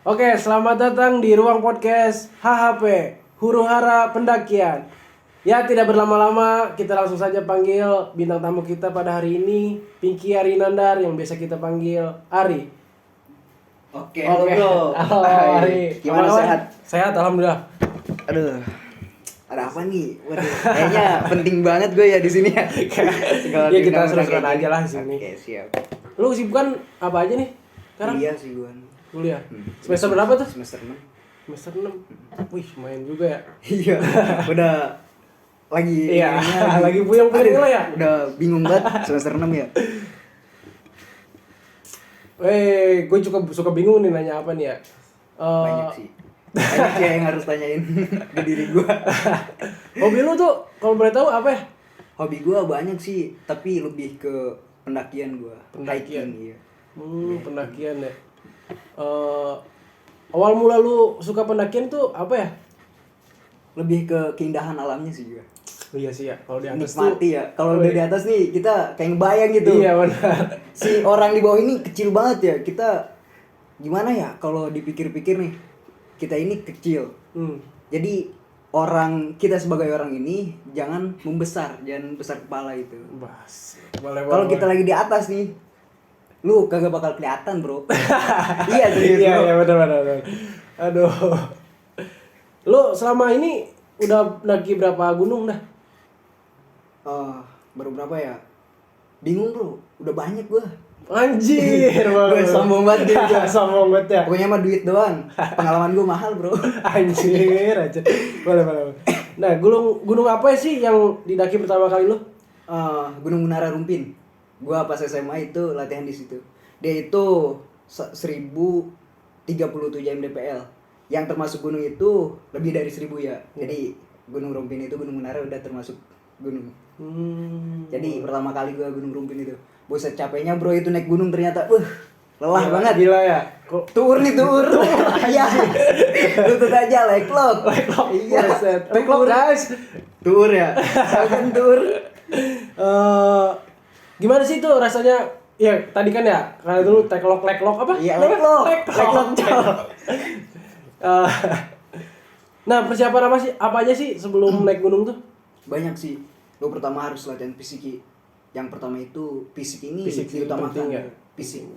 Oke, selamat datang di ruang podcast HHP, Huru Hara Pendakian. Ya, tidak berlama-lama, kita langsung saja panggil bintang tamu kita pada hari ini, Pinky Arinandar yang biasa kita panggil Ari. Oke, halo bro. Halo Hai, Ari. gimana, Apa kabar? sehat? Sehat, alhamdulillah. Aduh, ada apa nih? Waduh, kayaknya penting banget gue ya di sini ya. Segala Ya, kita bintang-bintang seru-seruan kayak aja gini. lah di sini. Oke, siap. Lu kesibukan apa aja nih sekarang? Kuliah sih gue. Kuliah. Semester berapa tuh? Semester 6. Semester 6. Wih, main juga ya. Iya, udah lagi Iya, ini lagi puyeng-puyeng lah ya. Udah bingung banget semester 6 ya. Gue suka bingung nih nanya apa nih ya. Banyak sih. Banyak sih yang harus tanyain ke diri gue. Hobi lu tuh kalau boleh tahu apa ya? Hobi gue banyak sih, tapi lebih ke pendakian gue. Pendakian. Hiking, iya. Pendakian ya. Awal mula lu suka pendakian tuh apa ya? Lebih ke keindahan alamnya sih gue. Oh iya sih ya, kalau di atas tuh. Nikmati ya. Kalau udah di atas nih kita kayak ngebayang gitu. Iya benar. Si orang di bawah ini kecil banget ya. Kita gimana ya kalau dipikir-pikir nih. Kita ini kecil. Jadi kita sebagai orang ini jangan membesar, jangan besar kepala itu. Bas. Boleh. Kalau kita lagi di atas nih, lu kagak bakal kelihatan, Bro. Iya serius, Iya, bro. iya benar. Aduh. Lu selama ini udah lagi berapa gunung dah? Baru berapa ya? Bingung, Bro. Udah banyak gua. Anjir, Gue sombong banget dia. Sombong banget ya. Pokoknya mah duit doang. Pengalaman gua mahal, Bro. Anjir aja. Boleh. Nah, gunung apa sih yang didaki pertama kali lu? Gunung Menara Rumpin. Gua pas SMA itu latihan di situ. Dia itu 1037 mdpl. Yang termasuk gunung itu lebih dari 1000 ya. Jadi Gunung Rumpin itu Gunung Menara udah termasuk gunung. Jadi pertama kali gua Gunung Rumpin itu. Buset capeknya bro itu naik gunung ternyata lelah banget. Gila ya. Kok Tur. Iya. Lutut aja leklok. Iya. Leklok guys. Tur ya. Kan tur. Gimana sih tuh rasanya? Ya tadi kan ya, karena dulu leklok apa? Iya, leklok. Nah, persiapan apa aja sih sebelum naik gunung tuh? Banyak sih. Lo pertama harus latihan fisik. Yang pertama itu fisik ini diutamakan penting ya. Fisik.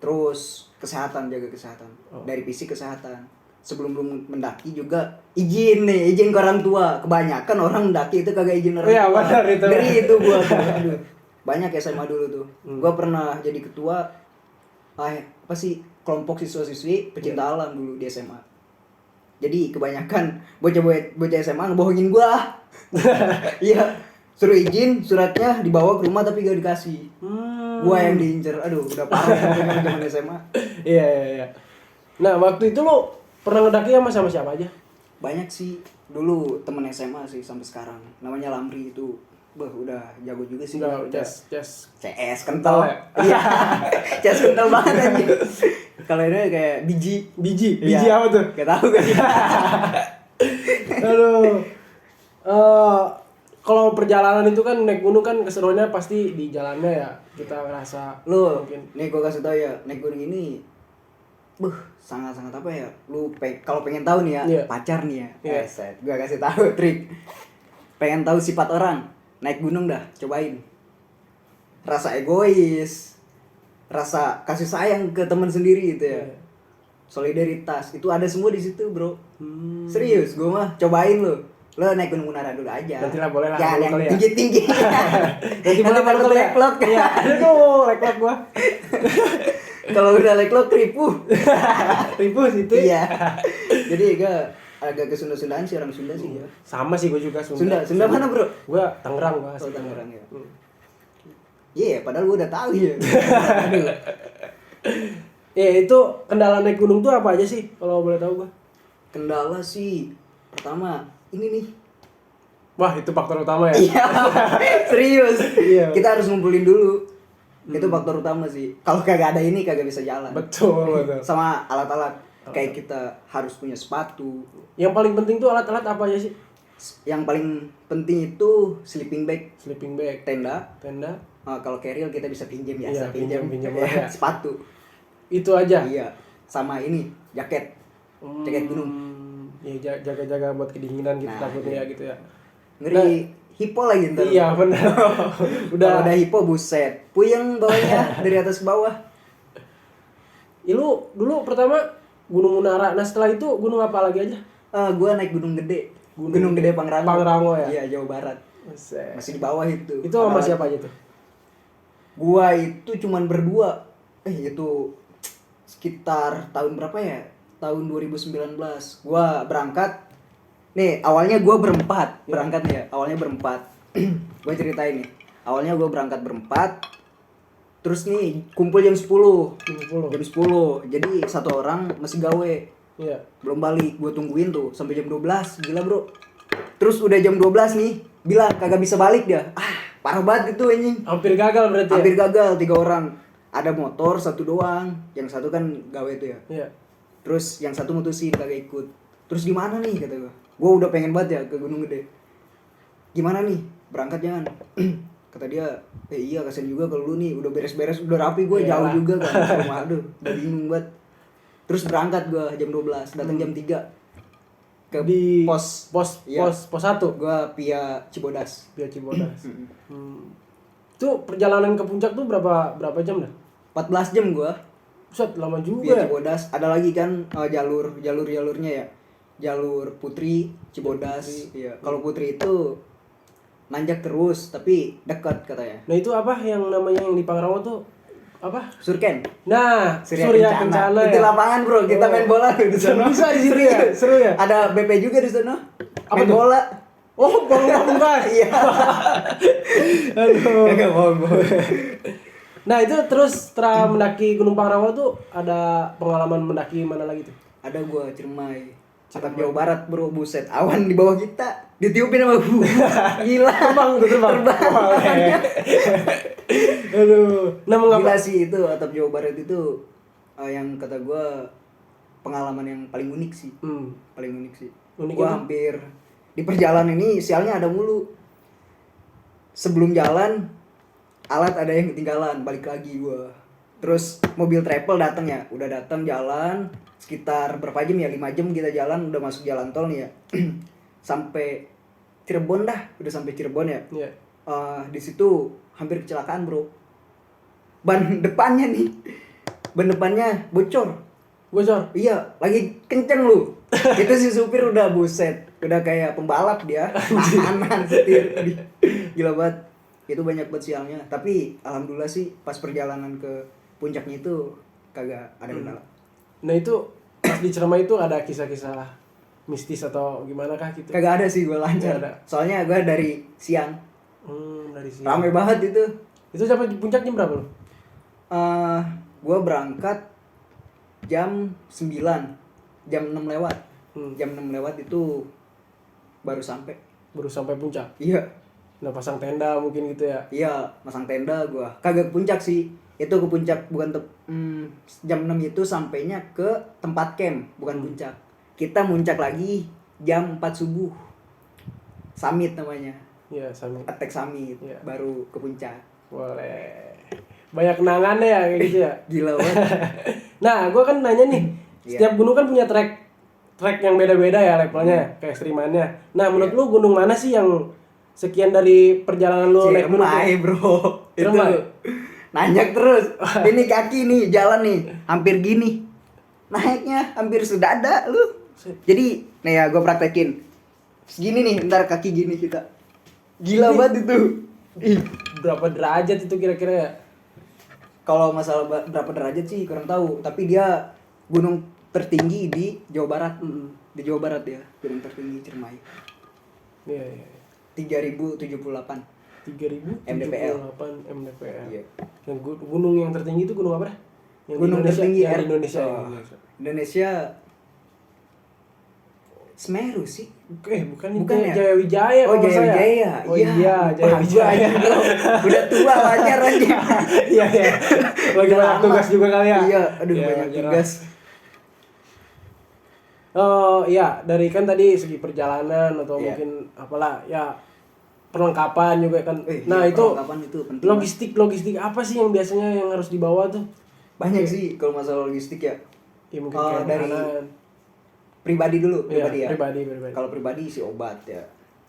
Terus kesehatan, jaga kesehatan. Dari fisik kesehatan. Sebelum mendaki juga izin ke orang tua. Kebanyakan orang mendaki itu kagak izin orang tua. Iya, benar itu. Dari itu gua aduh. Banyak SMA dulu tuh. Gua pernah jadi ketua kelompok siswa-siswi pecinta alam dulu di SMA. Jadi kebanyakan bocah SMA ngebohongin gua. Iya, suruh izin, suratnya dibawa ke rumah tapi gak dikasih. Gua yang diincer. Aduh, udah parah zaman SMA. Iya. Nah, waktu itu lo pernah ngedaki sama siapa aja? Banyak sih. Dulu temen SMA sih sampai sekarang. Namanya Lamri itu. Udah jago juga sih. Udah CS kental. Iya. CS kental banget aja. Kalau ini kayak biji Iya. Apa tuh? Gak tahu kan. Aduh. Kalau perjalanan itu kan naik gunung kan keseruannya pasti di jalannya ya. Kita ngerasa Lu, mungkin. nih gua kasih tau ya, naik gunung ini sangat-sangat apa ya? Lu kalau pengen tahu nih ya, Iya. pacar nih ya. Iya. Gua kasih tahu trik. Pengen tahu sifat orang, naik gunung dah, cobain. Rasa egois, rasa kasih sayang ke teman sendiri gitu ya. Iya. Solidaritas, itu ada semua di situ, Bro. Serius, gua mah cobain lu. Lo naik Gunung Menara dulu aja. Nanti lah, boleh lah, Jangan dulu yang kali ya. tinggi-tinggi. Nanti boleh takut kali ya. leklok. Iya. Aduh, leklok gua. Kalau udah leklok ripuh. Ribut itu. Iya. Jadi agak ke Sunda-Sundaan sih, orang Sunda sih ya. Sama sih gua juga Sunda. Sunda mana, Bro? Gua Tangerang gua. Oh, Tangerang ya. Iya, padahal gua udah tahu ya. Aduh. Ya itu kendala naik gunung tuh apa aja sih kalau boleh tahu gua? Kendala sih pertama ini nih. Wah, itu faktor utama ya. Iya. Serius. Iya. Kita harus ngumpulin dulu. Itu faktor utama sih. Kalau kagak ada ini kagak bisa jalan. Betul. Sama alat-alat. Kayak kita harus punya sepatu. Yang paling penting tuh alat-alat apa aja sih? Yang paling penting itu sleeping bag, tenda. Kalau carrier kita bisa pinjam biasa, Iya, pinjam Ya, lah ya. sepatu. Itu aja. Iya. sama ini jaket gunung. Ya jaga-jaga buat kedinginan gitu Nah, takutnya iya. gitu ya. Ngeri hipo lagi ntar. Iya benar. Udah ada hipo buset, puyeng bawahnya dari atas ke bawah. Ya, lu dulu pertama Gunung Munara. Nah setelah itu gunung apa lagi aja? Gua naik Gunung Gede. Gunung Gunung Gede Gede. Pangrango. Pangrango ya? Iya, Jawa Barat. Buset. Masih di bawah itu. Itu sama Ada siapa lagi. aja tuh? Gua itu cuman berdua. Itu sekitar tahun berapa ya? Tahun 2019. Gua berangkat. Nih, awalnya gua berempat berangkat ya. Awalnya berempat. Gua ceritain nih. Awalnya gua berangkat berempat. Terus nih kumpul jam 10. 50. Jam 10. Jadi satu orang masih gawe. Iya. Belum balik. Gua tungguin tuh sampai jam 12. Gila, Bro. Terus udah jam 12 nih, bilang kagak bisa balik dia. Parah banget itu anjing. Hampir gagal berarti Hampir ya? gagal 3 orang. Ada motor satu doang, yang satu kan gawe tuh ya. Iya. Terus yang satu mutusin kagak ikut. Terus gimana nih kata gua. Gua udah pengen banget ya ke Gunung Gede. Gimana nih? Berangkat jangan. Kata dia, iya kasian juga kalau lu nih udah beres-beres, udah rapi gue jauh Iyalah. juga kan. Aduh, udah bingung banget. Terus berangkat gua jam 12, datang jam 3 ke Di pos. pos Iya. pos 1 Gua via Cibodas. via Cibodas. Itu perjalanan ke puncak tuh berapa jam dah? 14 jam gua Buset, lama via juga ya. Cibodas. Ada lagi kan jalurnya ya. Jalur Putri, Cibodas. Iya. Kalau Putri itu nanjak terus tapi dekat katanya. Nah itu apa yang namanya yang di Pangrango tuh apa? Surken. Nah, Surya Kencana Itu ya. lapangan, Bro. Kita main bola tuh di sana. Bisa di situ ya? Seru ya? Ada BP juga di sana. Apa Main tuh? bola. Oh, bohong guys. Iya. Aduh. Kagak bohong. Nah itu terus setelah mendaki Gunung Pangrango tuh ada pengalaman mendaki mana lagi tuh? Ada gua Ciremai. Atap Jawa Barat, Bro. Buset, awan di bawah kita ditiupin sama gua. Gila. Terbang. Aduh. Nah mengapa? Gila sih itu atap Jawa Barat itu yang kata gua pengalaman yang paling unik sih. Paling unik sih. Unik Gua apa? hampir di perjalanan ini sialnya ada mulu. Sebelum jalan alat ada yang ketinggalan, balik lagi gua. Terus mobil travel datang ya, udah datang jalan sekitar berapa jam ya? 5 jam kita jalan, udah masuk jalan tol nih ya. Sampai Cirebon dah, udah sampai Cirebon ya. Iya. Di situ hampir kecelakaan, Bro. Ban depannya nih. Ban depannya bocor. Bocor. Iya, lagi kenceng lu. Itu si supir udah buset, udah kayak pembalap dia. Nahan setir. Gila banget. Itu banyak banget sialnya. Tapi alhamdulillah sih pas perjalanan ke puncaknya itu kagak ada kendala. Nah itu pas di Ciremai itu ada kisah-kisah mistis atau gimana kah gitu? Kagak ada sih, gue lancar. Nggak ada. Soalnya gue dari siang. Dari sini. Rame banget itu. Itu sampai di puncak jam berapa lu? Gue berangkat jam 9. Jam 6 lewat. Jam 6 lewat itu baru sampai. Baru sampai puncak. Iya. Nah pasang tenda mungkin gitu ya. Iya, masang tenda gua. Kagak ke puncak sih. Itu ke puncak bukan jam 6 itu sampainya ke tempat camp, bukan puncak. Kita muncak lagi jam 4 subuh. Summit namanya. Iya sama. Attack Summit. Iya. Baru ke puncak. Boleh. Banyak kenangannya ya kayak gitu ya. Gila banget. Nah gue kan nanya nih. Iya. Setiap gunung kan punya trek yang beda-beda ya levelnya, keekstrimannya. Nah menurut lu gunung mana sih yang sekian dari perjalanan lu naik gunung? Ciremai, Bro. Itu Ciremai. nanjak terus. Ini kaki nih jalan nih hampir gini. Naiknya hampir sedada lu. Jadi nih ya gue praktekin. Segini nih, ntar kaki gini kita. Gila banget itu. Ih, Berapa derajat itu kira-kira ya? kalau masalah berapa derajat sih kurang tahu, tapi dia gunung tertinggi di Jawa Barat. Di Jawa Barat ya, gunung tertinggi Ciremai. Iya, iya. 3078. 3078 mdpl. mdpl. Iya. Yang gunung yang tertinggi itu gunung apa dah? Yang Gunung di Indonesia, tertinggi yang di Indonesia. Oh, Yang di Indonesia. Indonesia Semeru sih. Bukan Bukan itu ya? Jaya Wijaya. Oh, kalau nggak Jaya salah. Wijaya. Oh iya, Jaya Lupa Wijaya. gua aja, bro. Udah tua wajar aja. Iya, iya. Lagi Udah banyak lama. tugas juga kali ya. Iya, aduh Iya, banyak wajar. tugas. Oh iya, dari kan tadi segi perjalanan atau Iya. mungkin apalah ya perlengkapan juga kan. Nah Iya, itu perlengkapan itu penting. logistik apa sih yang biasanya yang harus dibawa tuh? Banyak sih kalau masalah logistik ya. Ya mungkin Oh, kayak dari makanan. pribadi dulu, Iya, pribadi ya. pribadi. Kalau pribadi sih obat ya.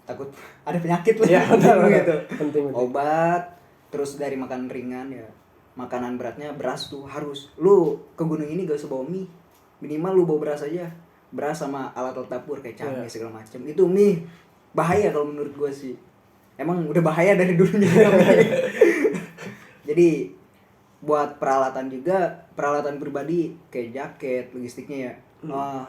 Takut ada penyakit lah. Iya, benar, benar. gitu. Penting. Obat, terus dari makanan ringan ya. Makanan beratnya beras tuh harus. Lu ke gunung ini gak usah bawa mie. Minimal lu bawa beras aja. Beras sama alat-alat dapur kayak cabai Iya. segala macam. Itu mie bahaya kalau menurut gua sih. Emang udah bahaya dari dulunya mie. Jadi buat peralatan juga, peralatan pribadi kayak jaket, logistiknya ya.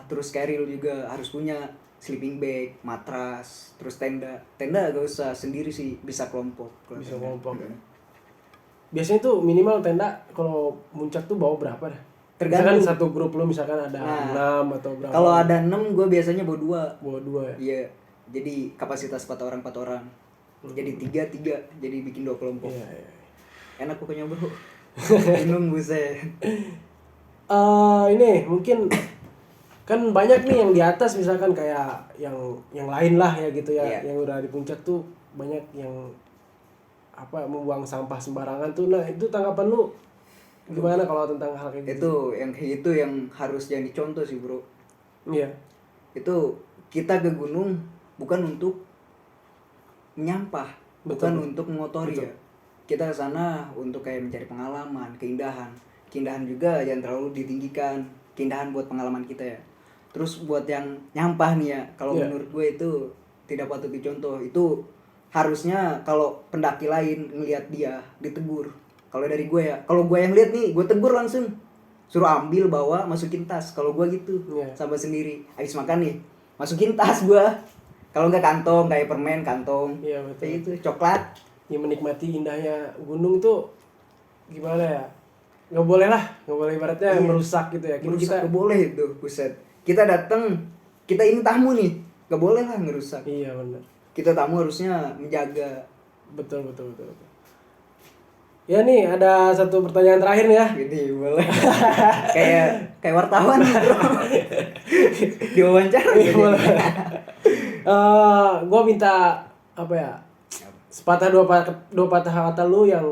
Terus carrier juga harus punya sleeping bag, matras, terus tenda. Tenda gak usah sendiri sih, bisa kelompok. Kalau Bisa tenda. kelompok. Biasanya tuh minimal tenda kalau muncak tuh bawa berapa dah? Tergantung. Misalkan satu grup lu misalkan ada Nah, 6 atau berapa? Kalau ada 6 gue biasanya bawa 2. bawa 2 ya. Iya. Jadi kapasitas 4 orang 4 orang. Jadi 3 jadi bikin 2 kelompok. Iya, iya. Enak pokoknya bro. Minum buset. Ini mungkin kan banyak nih yang di atas misalkan kayak yang lain lah ya gitu ya, Iya. yang udah di puncak tuh banyak yang membuang sampah sembarangan tuh. Nah, itu tanggapan lu gimana kalau tentang hal kayak gitu? Itu yang harus jadi contoh sih bro. Iya. Itu kita ke gunung bukan untuk menyampah, bukan Betul. untuk mengotori Betul. ya. Kita ke sana untuk kayak mencari pengalaman, keindahan. Keindahan juga jangan terlalu ditinggikan. Keindahan buat pengalaman kita ya. Terus buat yang nyampah nih ya, kalau Iya. menurut gue itu tidak patut dicontoh. Itu harusnya kalau pendaki lain ngelihat dia ditegur. Kalau dari gue ya, kalau gue yang lihat nih, gue tegur langsung. Suruh ambil, bawa, masukin tas. Kalau gue gitu, Iya. sampai sendiri. Habis makan nih, masukin tas gue. Kalau nggak kantong, kayak permen kantong. Iya, betul. Kayak itu, coklat. Ya menikmati indahnya gunung tuh gimana ya? Nggak boleh lah, nggak boleh ibaratnya Iya. merusak gitu ya. Merusak nggak boleh itu, buset. Kita datang, kita ini tamu nih, nggak boleh lah ngerusak. Iya benar. Kita tamu harusnya menjaga. Betul. Ya nih ada satu pertanyaan terakhir nih ya. Gini boleh. kayak wartawan nih, bro. Diwawancara. Iya, boleh. Gue minta apa ya? Sepatah dua patah kata lu yang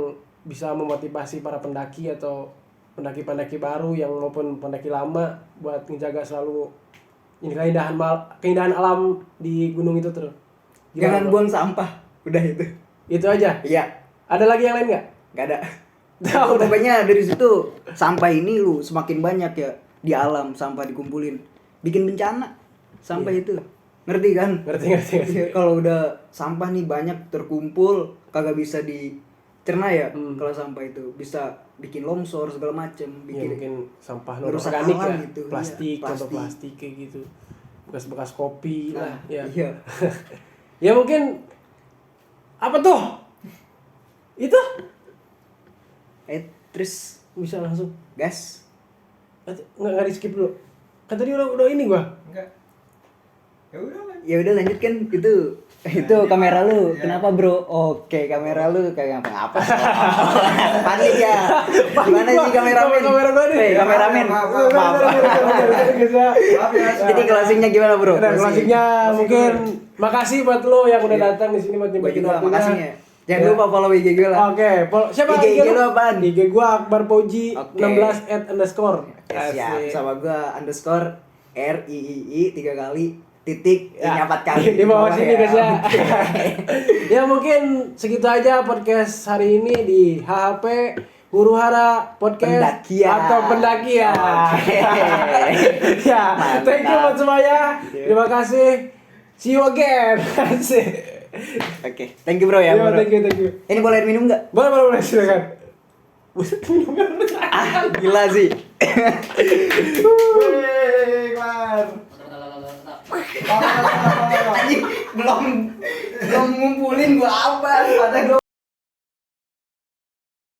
bisa memotivasi para pendaki atau pendaki-pendaki baru yang maupun pendaki lama buat menjaga selalu ini keindahan alam di gunung itu terus. Jangan Bro? buang sampah. Udah itu. Itu aja. Iya, Ada lagi yang lain nggak? nggak ada. Udah. Pokoknya dari situ sampah ini lu semakin banyak ya di alam sampah dikumpulin, bikin bencana sampah itu, ngerti kan? Ngerti. Kalau udah sampah nih banyak terkumpul kagak bisa dicerna ya. Kalau sampah itu bisa bikin longsor segala macem, Ya, bikin mungkin sampah merusak organik alam ya, gitu. plastik, Iya, contoh plastik kayak gitu, bekas-bekas kopi lah, ya. Iya. Ya mungkin apa tuh? Itu Terus bisa langsung. gas. Nggak di skip dulu. Kan tadi udah ini gua. Enggak. Ya udah lah. Ya udah lanjut kan itu kamera lu. Kenapa bro? Oke, kamera lu kayak ngapa-ngapa. Panik ya. Gimana sih kameramen? Kamera gua nih. Kameramen. Maaf. Maaf. Maaf ya. Jadi closingnya gimana bro? Nah, closingnya mungkin makasih buat lo yang udah Iya. datang di sini buat Gue nyempetin juga waktunya. makasih ya. Jangan Ya. lupa follow IG gue lah. Oke, siapa IG lu lu? apaan? IG gua Akbar Poji Oke. 16 @ Siap. Asik. Sama gue _RIII 3 kali titik Ya, 4 kali. di bawah sini guys ya. Oke. Ya mungkin segitu aja podcast hari ini di HHP Huru Hara Podcast Pendakian. atau pendakian. Oke. Ya, thank you buat semuanya. Terima kasih. See you again. Asik. Oke, thank you bro ya. Ya, Bro. thank you. Ini boleh minum nggak? Boleh silakan. Buset, Gila sih. Wih, kelar. Anjing, belum ngumpulin gua apa, padahal gua